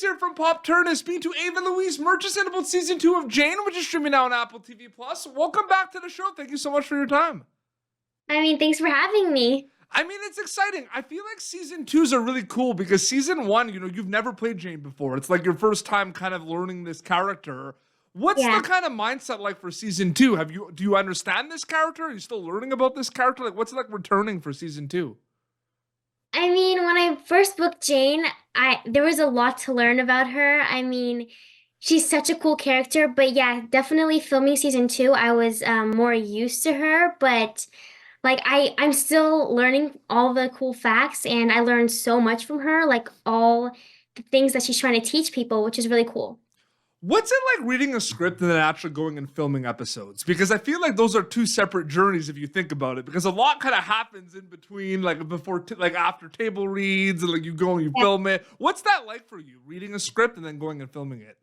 here from Pop Turn is speaking to Ava Louise Murchison about season 2 of Jane, which is streaming now on Apple TV+. Welcome back to the show. Thank you so much for your time. Thanks for having me. It's exciting. I feel like season 2s are really cool because season 1, you've never played Jane before. It's like your first time kind of learning this character. What's the kind of mindset like for season 2? Do you understand this character? Are you still learning about this character? Like, what's it like returning for season 2? When I first booked Jane, there was a lot to learn about her. She's such a cool character, but yeah, definitely filming season 2, I was more used to her, but like I'm still learning all the cool facts, and I learned so much from her, like all the things that she's trying to teach people, which is really cool. What's it like reading a script and then actually going and filming episodes? Because I feel like those are two separate journeys if you think about it. Because a lot kind of happens in between, like after table reads, and like you go and you film it. What's that like for you, reading a script and then going and filming it?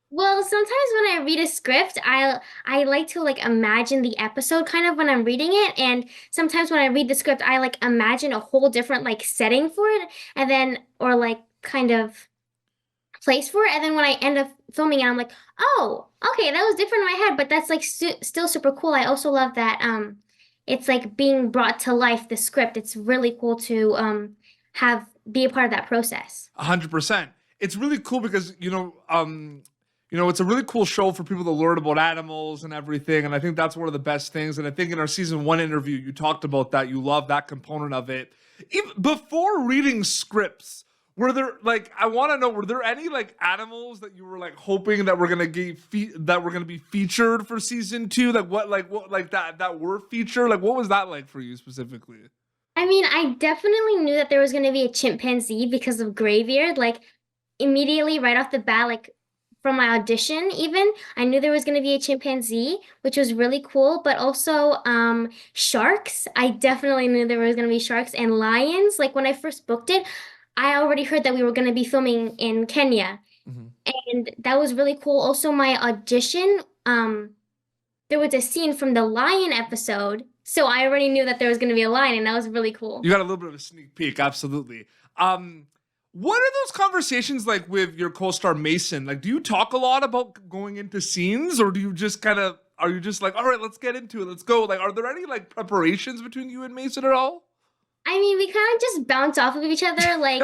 Well, sometimes when I read a script, I like to like imagine the episode kind of when I'm reading it, and sometimes when I read the script, I like imagine a whole different like setting for it, and then or like kind of place for it, and then when I end up filming it, I'm like, oh, okay, that was different in my head, but that's like still super cool. I also love that it's like being brought to life, the script. It's really cool to have be a part of that process. 100%. It's really cool because it's a really cool show for people to learn about animals and everything, and I think that's one of the best things. And I think in our season 1 interview, you talked about that. You love that component of it. Even before reading scripts, were there any like animals that you were like hoping that were gonna be featured for season 2? That were featured? Like, what was that like for you specifically? I definitely knew that there was going to be a chimpanzee because of Greybeard. Like immediately right off the bat, like from my audition even, I knew there was going to be a chimpanzee, which was really cool. But also sharks. I definitely knew there was going to be sharks and lions. Like when I first booked it, I already heard that we were going to be filming in Kenya. Mm-hmm. And that was really cool. Also, my audition, there was a scene from the lion episode. So I already knew that there was going to be a lion, and that was really cool. You got a little bit of a sneak peek, absolutely. What are those conversations like with your co-star Mason? Like, do you talk a lot about going into scenes, or do you just are you just like, all right, let's get into it, let's go? Like, are there any like preparations between you and Mason at all? We kind of just bounce off of each other. Like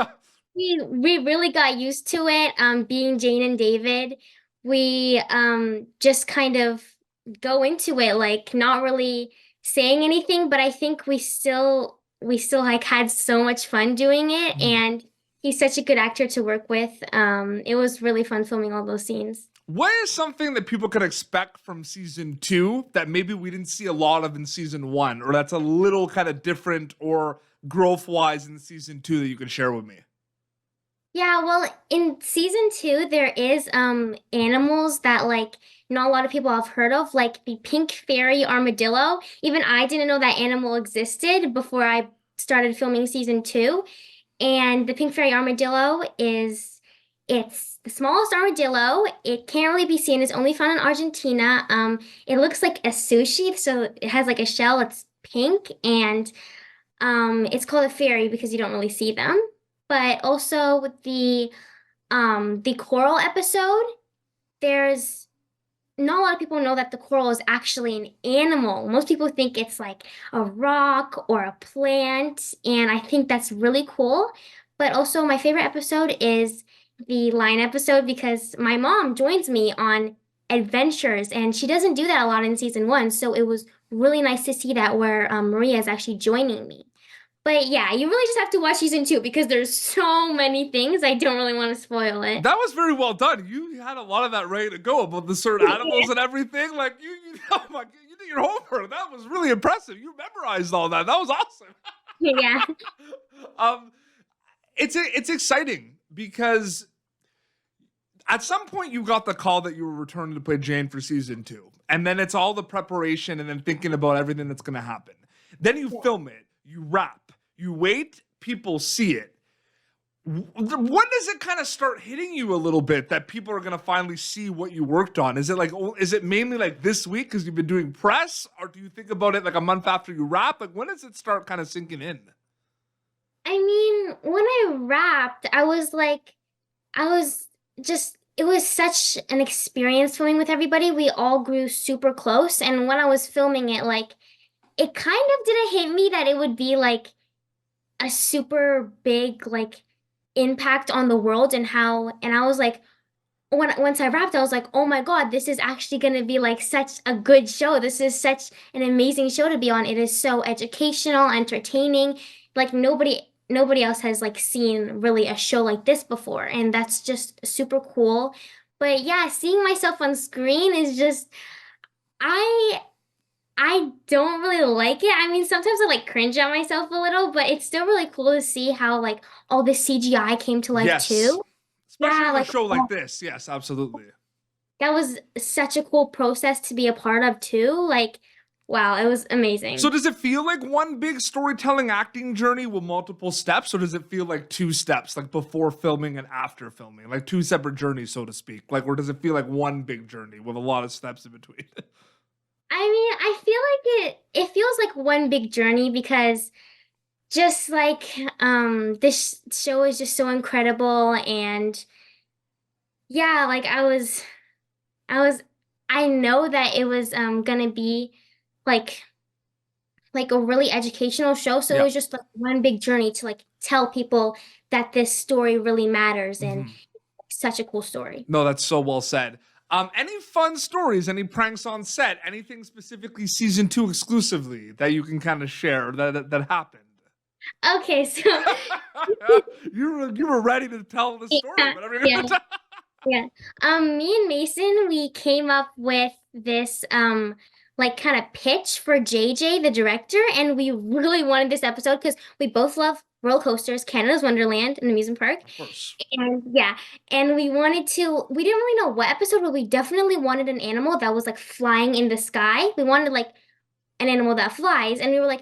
we really got used to it. Being Jane and David, we just kind of go into it like not really saying anything, but I think we still like had so much fun doing it, and he's such a good actor to work with. It was really fun filming all those scenes. What is something that people could expect from season 2 that maybe we didn't see a lot of in season 1, or that's a little kind of different or growth-wise in season 2 that you can share with me? Yeah, well, in season 2, there is animals that like not a lot of people have heard of, like the pink fairy armadillo. Even I didn't know that animal existed before I started filming season 2. And the pink fairy armadillo it's the smallest armadillo. It can't really be seen. It's only found in Argentina. It looks like a sushi, so it has like a shell. It's pink, and it's called a fairy because you don't really see them. But also with the coral episode, there's not a lot of people know that the coral is actually an animal. Most people think it's like a rock or a plant, and I think that's really cool. But also my favorite episode is the lion episode because my mom joins me on adventures, and she doesn't do that a lot in season 1. So it was really nice to see that where Maria is actually joining me. But yeah, you really just have to watch season 2 because there's so many things. I don't really want to spoil it. That was very well done. You had a lot of that ready to go about the certain animals and everything. Like oh my God, you did your homework. That was really impressive. You memorized all that. That was awesome. Yeah. It's exciting because at some point you got the call that you were returning to play Jane for season 2, and then it's all the preparation and then thinking about everything that's going to happen. Then you film it, you wrap. You wait, people see it. When does it kind of start hitting you a little bit that people are going to finally see what you worked on? Is it mainly like this week because you've been doing press, or do you think about it like a month after you wrap? Like, when does it start kind of sinking in? When I wrapped, I was just it was such an experience filming with everybody. We all grew super close, and when I was filming it, like it kind of didn't hit me that it would be like a super big like impact on the world and how and I was like once I wrapped I was like, "Oh my God, this is actually going to be like such a good show. This is such an amazing show to be on. It is so educational, entertaining. Like nobody else has like seen really a show like this before, and that's just super cool." But yeah, seeing myself on screen is just I I don't really like it. I mean, sometimes I like cringe at myself a little, but it's still really cool to see how like all the CGI came to life Yes. too. Especially Yeah, with a like show like oh, this. Yes, absolutely. that was such a cool process to be a part of too. Like, wow, it was So amazing. does it feel like one big storytelling acting journey with multiple steps, or does it feel like two steps, like before filming and after filming, like two separate journeys, so to speak? Like, or does it feel like one big journey with a lot of steps in between? I mean, I feel like it feels like one big journey because just like this show is just so incredible and yeah, like I was I know that it was gonna be like like a really educational show. So it Yeah. was just like one big journey to like tell people that this story really matters and Mhm. such a cool story. No, that's so well said. Any fun stories, any pranks on set, anything specifically season two exclusively that you can kind of share that happened? Okay, so You were ready to tell the story, yeah, whatever you're yeah. gonna tell. Yeah. Me and Mason, we came up with this like kind of pitch for JJ, the director, and we really wanted this episode because we both love roller coasters, Canada's Wonderland, an amusement park. Of course. And yeah, and we didn't really know what episode, but we definitely wanted an animal that was like flying in the sky. We wanted like an animal that flies, and we were like,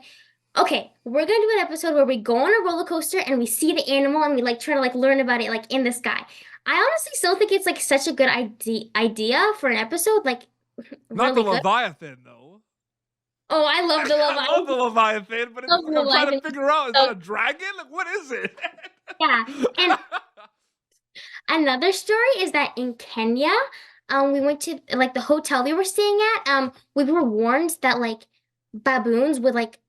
okay, we're gonna do an episode where we go on a roller coaster and we see the animal and we like try to like learn about it like in the sky. I honestly still think it's like such a good idea for an episode, like Not the really good. Leviathan, though. Oh, I love the I love the Leviathan. Leviathan, but it's Love just the like I'm trying to Leviathan. figure out, is that So, a dragon? Like, what is it? yeah. And another story is that in Kenya, we went to like the hotel we were staying at. We were warned that like baboons would like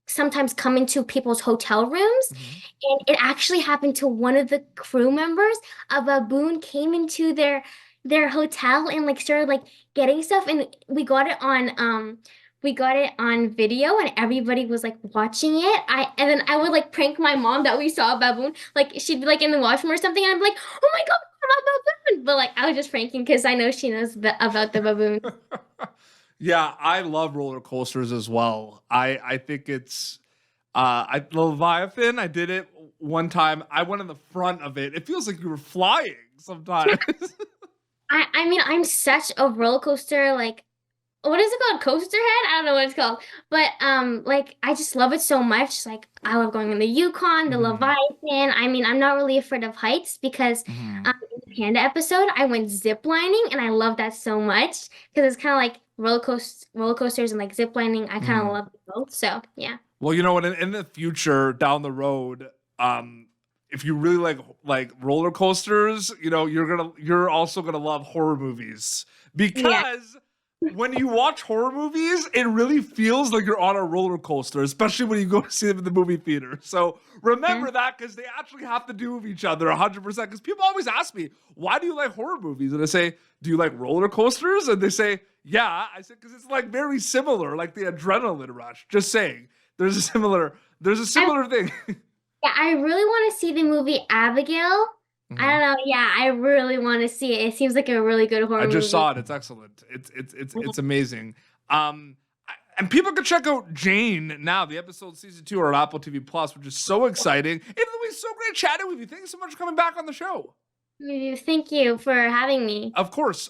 sometimes come into people's hotel rooms. Mhm. And it actually happened to one of the crew members. A baboon came into their hotel and like started like getting stuff and we got it on video and everybody was like watching it. And then I would like prank my mom that we saw a baboon. Like she'd be like in the washroom or something and I'd be like, "Oh my God, a baboon." But like I was just pranking because I know she knows about the baboon. Yeah, I love roller coasters as well. I think it's I Leviathan. I did it one time. I went in the front of it. It feels like you were flying sometimes. I mean I'm such a roller coaster like what is it called? Coaster head? I don't know what it's called. But like I just love it so much. Like I love going in the Yukon, the Mhm. Leviathan. I mean, I'm not really afraid of heights because Mhm. in the Panda episode, I went zip lining and I love that so much because it's kind of like roller coasters and like zip lining. I kind of Mhm. love both. So, yeah. Well, you know what? In the future, down the road, if you really like roller coasters, you're also gonna love horror movies Yeah. because when you watch horror movies, it really feels like you're on a roller coaster, especially when you go to see them in the movie theater. So Yeah. remember that because they actually have to do with each other 100%. Because people always ask me, why do you like horror movies? And I say, do you like roller coasters? And they say, yeah. I said, because it's like very similar, like the adrenaline rush. Just saying. There's a I similar thing. yeah, I really want to see the movie Abigail. I Mhm. don't know. Yeah, I really want to see it. It seems like a really good I horror just movie. saw it. It's excellent. It's amazing. And people can check out Jane now. The episode season 2 are on Apple TV Plus, which is so exciting. It was so great chatting with you. Thank you so much for coming back on the show. Thank you for having me. Of course.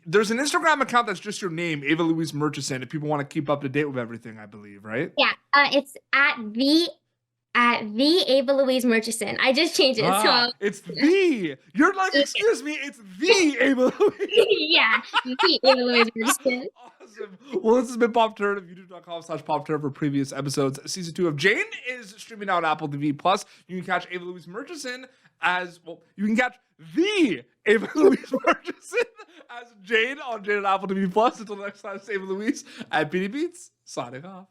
There's an Instagram account that's just your name, Ava Louise Murchison, if people want to keep up to date with everything, I believe, right? Yeah, it's at the Ava Louise Murchison. I just changed it. It's the. You're like, excuse me, it's the Ava Louise. Yeah, the Ava Louise Murchison. Awesome. Well, this has been Pop Turn. YouTube.com/Pop Turn for previous episodes. Season 2 of Jane is streaming out on Apple TV Plus. You can catch Ava Louise Murchison as well. You can catch the Ava Louise Murchison as Jane on Jane on Apple TV Plus. Until next time, it's Ava Louise at PD Beats. Signing off.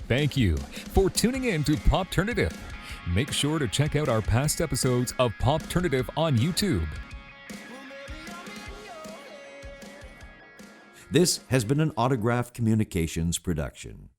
Thank you for tuning in to Popternative. Make sure to check out our past episodes of Popternative on YouTube. This has been an Autograph Communications production.